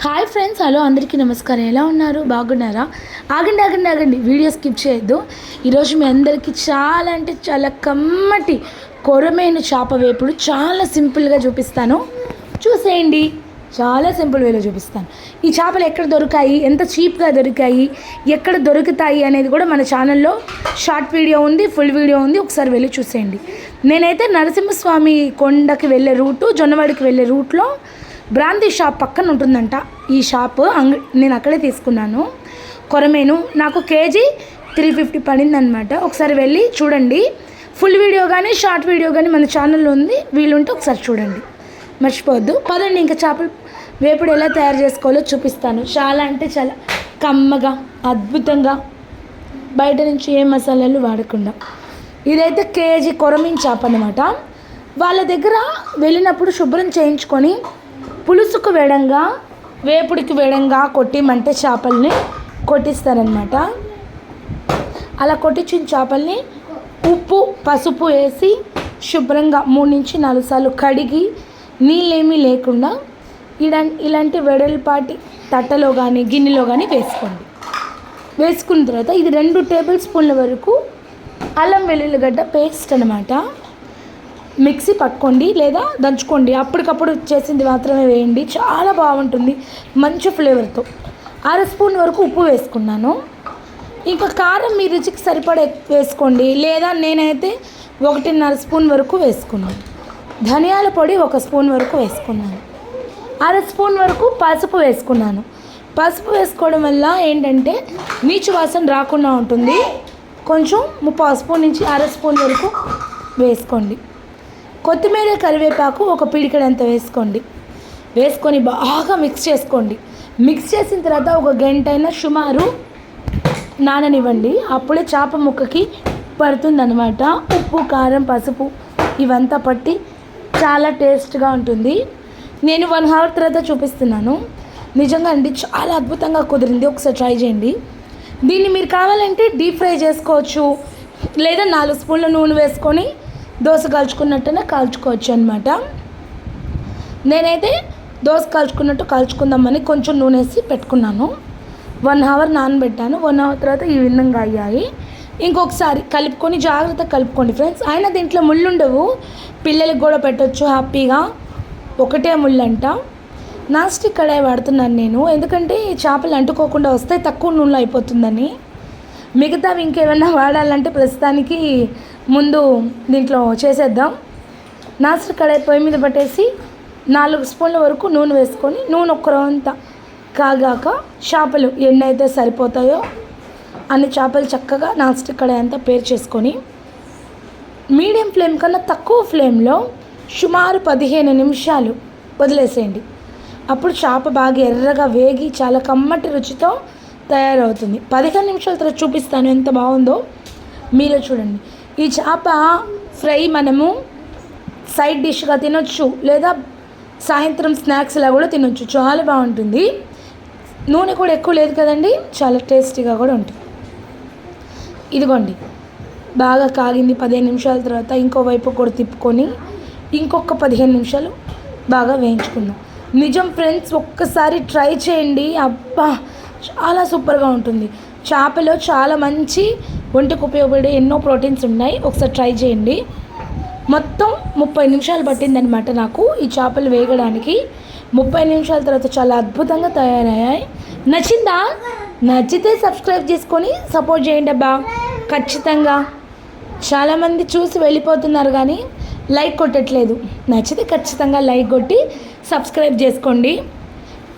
Hi friends, hello అందరికీ నమస్కారం. ఎలా ఉన్నారు? బాగున్నారా? ఆగండి, వీడియో స్కిప్ చేయొద్దు. ఈరోజు మీ అందరికీ చాలా అంటే చాలా కమ్మటి కొరమైన చేప వేపుడు చాలా సింపుల్గా చూపిస్తాను. చూసేయండి. చాలా సింపుల్ వేలో చూపిస్తాను. ఈ చేపలు ఎక్కడ దొరికాయి, ఎంత చీప్గా దొరికాయి, ఎక్కడ దొరుకుతాయి అనేది కూడా మన ఛానల్లో షార్ట్ వీడియో ఉంది, ఫుల్ వీడియో ఉంది. ఒకసారి వెళ్ళి చూసేయండి. నేనైతే నరసింహస్వామి కొండకి వెళ్ళే రూటు, జొన్నవాడికి వెళ్ళే రూట్లో బ్రాందీ షాప్ పక్కన ఉంటుందంట ఈ షాప్. నేను అక్కడే తీసుకున్నాను కొరమేను. నాకు కేజీ 350 పడింది అనమాట. ఒకసారి వెళ్ళి చూడండి. ఫుల్ వీడియో కానీ షార్ట్ వీడియో కానీ మన ఛానల్లో ఉంది, వీలుంటే ఒకసారి చూడండి, మర్చిపోవద్దు. పదండి, ఇంకా చేపల వేపుడు ఎలా తయారు చేసుకోవాలో చూపిస్తాను. చాలా అంటే చాలా కమ్మగా, అద్భుతంగా, బయట నుంచి ఏ మసాలాలు వాడకుండా. ఇదైతే కేజీ కొరమీన్ చేప అనమాట. వాళ్ళ దగ్గర వెళ్ళినప్పుడు శుభ్రం చేయించుకొని పులుసుకు వేడంగా, వేపుడికి వేడంగా కొట్టిమంటే చేపల్ని కొట్టిస్తారనమాట. అలా కొట్టించిన చేపల్ని ఉప్పు పసుపు వేసి శుభ్రంగా 3 నుంచి 4 సార్లు కడిగి నీళ్ళేమీ లేకుండా ఇలాంటి వెడల్పాటి తట్టలో కానీ గిన్నెలో కానీ వేసుకోండి. వేసుకున్న తర్వాత ఇది 2 టేబుల్ స్పూన్ల వరకు అల్లం వెల్లుల్లిగడ్డ పేస్ట్ అనమాట. మిక్సీ పట్టుకోండి లేదా దంచుకోండి. అప్పటికప్పుడు చేసింది మాత్రమే వేయండి, చాలా బాగుంటుంది మంచి ఫ్లేవర్తో. 1/2 స్పూన్ వరకు ఉప్పు వేసుకున్నాను. ఇంకా కారం మీ రుచికి సరిపడా వేసుకోండి, లేదా నేనైతే 1.5 స్పూన్ వరకు వేసుకున్నాను. ధనియాల పొడి 1 స్పూన్ వరకు వేసుకున్నాను. 1/2 స్పూన్ వరకు పసుపు వేసుకున్నాను. పసుపు వేసుకోవడం వల్ల ఏంటంటే నీచు వాసన రాకుండా ఉంటుంది. కొంచెం 1/4 స్పూన్ నుంచి 1/2 స్పూన్ వరకు వేసుకోండి. కొత్తిమీర కరివేపాకు 1 పిడికెడంత వేసుకోండి. వేసుకొని బాగా మిక్స్ చేసుకోండి. మిక్స్ చేసిన తర్వాత 1 గంట అయినా సుమారు నాననివ్వండి. అప్పుడే చేప ముక్కకి పడుతుందన్నమాట. ఉప్పు కారం పసుపు ఇవంతా పట్టి చాలా టేస్ట్గా ఉంటుంది. నేను 1 అవర్ తర్వాత చూపిస్తున్నాను. నిజంగా అండి చాలా అద్భుతంగా కుదిరింది. ఒకసారి ట్రై చేయండి. దీన్ని మీరు కావాలంటే డీప్ ఫ్రై చేసుకోవచ్చు, లేదా 4 స్పూన్ల నూనె వేసుకొని దోశ కాల్చుకున్నట్టునే కాల్చుకోవచ్చు అనమాట. నేనైతే దోశ కాల్చుకున్నట్టు కాల్చుకుందామని కొంచెం నూనె వేసి పెట్టుకున్నాను. 1 అవర్ నానబెట్టాను. 1 అవర్ తర్వాత ఈ విధంగా అయ్యాయి. ఇంకొకసారి కలుపుకొని జాగ్రత్తగా కలుపుకోండి ఫ్రెండ్స్. అయినా దీంట్లో ముళ్ళు ఉండవు, పిల్లలకి కూడా పెట్టవచ్చు హ్యాపీగా. ఒకటే ముళ్ళంట. నాన్ స్టిక్ కడాయి వాడుతున్నాను నేను, ఎందుకంటే ఈ చేపలు అంటుకోకుండా వస్తాయి, తక్కువ నూనెలో అయిపోతుందని. మిగతావి ఇంకేమైనా వాడాలంటే ప్రస్తుతానికి ముందు దీంట్లో చేసేద్దాం. నాన్ స్టిక్ కడాయి పొయ్యి మీద పట్టేసి 4 స్పూన్ల వరకు నూనె వేసుకొని, నూనె ఒక్కరంతా కాగాక చేపలు ఎన్ని అయితే సరిపోతాయో అన్ని చేపలు చక్కగా నాన్ స్టిక్ కడాయి అంతా పేరు చేసుకొని మీడియం ఫ్లేమ్ కన్నా తక్కువ ఫ్లేమ్లో సుమారు 15 నిమిషాలు వదిలేసేయండి. అప్పుడు చేప బాగా ఎర్రగా వేగి చాలా కమ్మటి రుచితో తయారవుతుంది. 15 నిమిషాల తర్వాత చూపిస్తాను ఎంత బాగుందో, మీరే చూడండి. ఈ చేప ఫ్రై మనము సైడ్ డిష్గా తినొచ్చు, లేదా సాయంత్రం స్నాక్స్లా కూడా తినొచ్చు, చాలా బాగుంటుంది. నూనె కూడా ఎక్కువ లేదు కదండి, చాలా టేస్టీగా కూడా ఉంటుంది. ఇదిగోండి బాగా కాగింది. 15 నిమిషాల తర్వాత ఇంకోవైపు కూడా తిప్పుకొని ఇంకొక 15 నిమిషాలు బాగా వేయించుకుందాం. నిజం ఫ్రెండ్స్, ఒక్కసారి ట్రై చేయండి. అబ్బా చాలా సూపర్గా ఉంటుంది. చేపలో చాలా మంచి ఒంటికి ఉపయోగపడే ఎన్నో ప్రోటీన్స్ ఉన్నాయి. ఒకసారి ట్రై చేయండి. మొత్తం 30 నిమిషాలు పట్టిందనమాట నాకు ఈ చేపలు వేగడానికి. 30 నిమిషాల తర్వాత చాలా అద్భుతంగా తయారయ్యాయి. నచ్చిందా? నచ్చితే సబ్స్క్రైబ్ చేసుకొని సపోర్ట్ చేయండి అబ్బా, ఖచ్చితంగా. చాలామంది చూసి వెళ్ళిపోతున్నారు కానీ లైక్ కొట్టట్లేదు. నచ్చితే ఖచ్చితంగా లైక్ కొట్టి సబ్స్క్రైబ్ చేసుకోండి.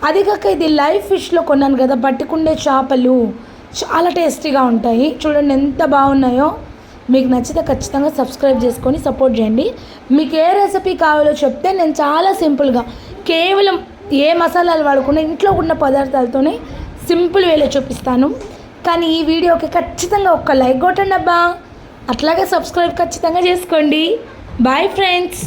అది కాక ఇది లైవ్ ఫిష్లో కొన్నాను కదా, పట్టుకుండే చేపలు చాలా టేస్టీగా ఉంటాయి. చూడండి ఎంత బాగున్నాయో. మీకు నచ్చితే ఖచ్చితంగా సబ్స్క్రైబ్ చేసుకొని సపోర్ట్ చేయండి. మీకు ఏ రెసిపీ కావాలో చెప్తే నేను చాలా సింపుల్గా, కేవలం ఏ మసాలాలు వాడకుండా ఇంట్లో ఉన్న పదార్థాలతోనే సింపుల్ వేలో చూపిస్తాను. కానీ ఈ వీడియోకి ఖచ్చితంగా ఒక లైక్ కొట్టండి అబ్బా, అట్లాగే సబ్స్క్రైబ్ ఖచ్చితంగా చేసుకోండి. Bye friends.